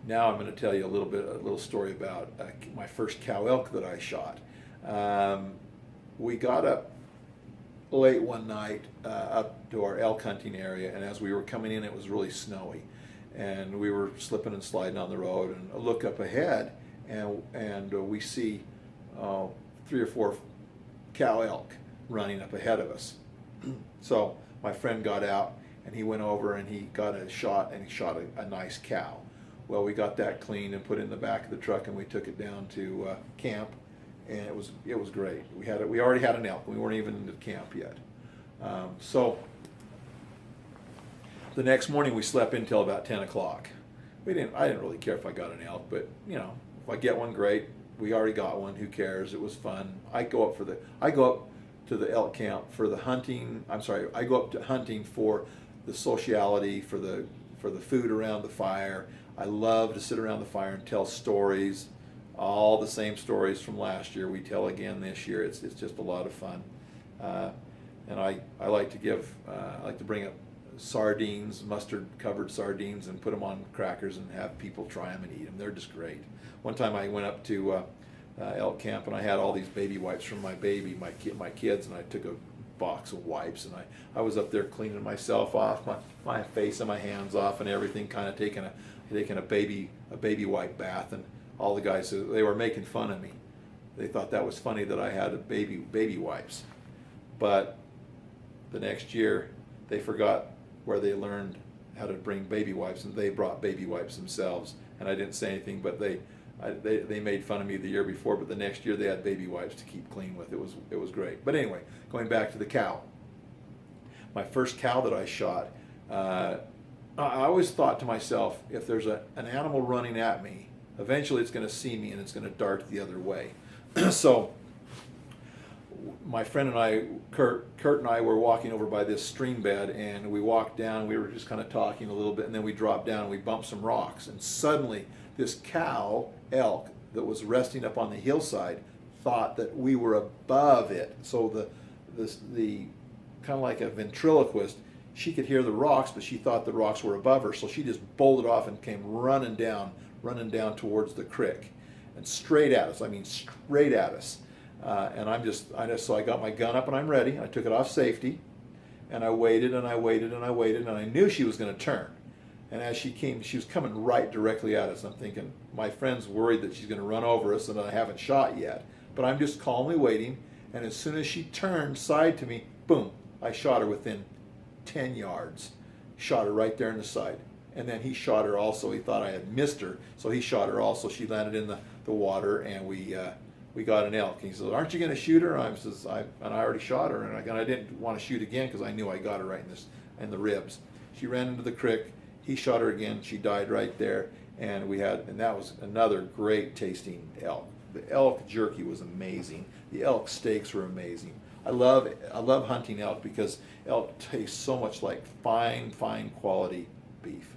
Now I'm going to tell you a little story about my first cow elk that I shot. We got up late one night up to our elk hunting area, and as we were coming in, it was really snowy, and we were slipping and sliding on the road. And I look up ahead, and we see 3 or 4 cow elk running up ahead of us. So my friend got out, and he went over and he got a shot, and he shot a nice cow. Well, we got that cleaned and put it in the back of the truck, and we took it down to camp, and it was great. We already had an elk. We weren't even in the camp yet. So the next morning we slept until about 10 o'clock. I didn't really care if I got an elk, but if I get one, great. We already got one. Who cares? It was fun. I go up to the elk camp for the hunting. I go up to hunting for the sociality, for the food around the fire. I love to sit around the fire and tell stories, all the same stories from last year we tell again this year. It's just a lot of fun. And I like to bring up sardines, mustard covered sardines, and put them on crackers and have people try them and eat them. They're just great. One time I went up to elk camp, and I had all these baby wipes from my kids, and I took a box of wipes, and I was up there cleaning myself off, my face and my hands off and everything, kind of taking a baby wipe bath. And all the guys, they were making fun of me. They thought that was funny that I had a baby wipes. But the next year they forgot where they learned how to bring baby wipes, and they brought baby wipes themselves, and I didn't say anything, but they made fun of me the year before, but the next year they had baby wipes to keep clean with. It was great. But anyway, going back to the cow. My first cow that I shot, I always thought to myself, if there's an animal running at me, eventually it's going to see me and it's going to dart the other way. So my friend and I, Kurt and I, were walking over by this stream bed, and we walked down. We were just kind of talking a little bit, and then we dropped down and we bumped some rocks, and suddenly this cow elk that was resting up on the hillside thought that we were above it. So the kind of like a ventriloquist, she could hear the rocks, but she thought the rocks were above her. So she just bolted off and came running down towards the creek, and straight at us. I mean, straight at us. And so I got my gun up and I'm ready. I took it off safety, and I waited and I waited and I waited, and I knew she was going to turn. And as she came, she was coming right directly at us. I'm thinking, my friend's worried that she's going to run over us and I haven't shot yet. But I'm just calmly waiting, and as soon as she turned side to me, boom, I shot her within 10 yards. Shot her right there in the side. And then he shot her also. He thought I had missed her, so he shot her also. She landed in the water, and we got an elk. And he says, "Aren't you going to shoot her?" And I already shot her, and I didn't want to shoot again because I knew I got her right in the ribs. She ran into the creek. He shot her again. She died right there, and that was another great tasting elk. The elk jerky was amazing. The elk steaks were amazing. I love hunting elk because elk tastes so much like fine quality beef.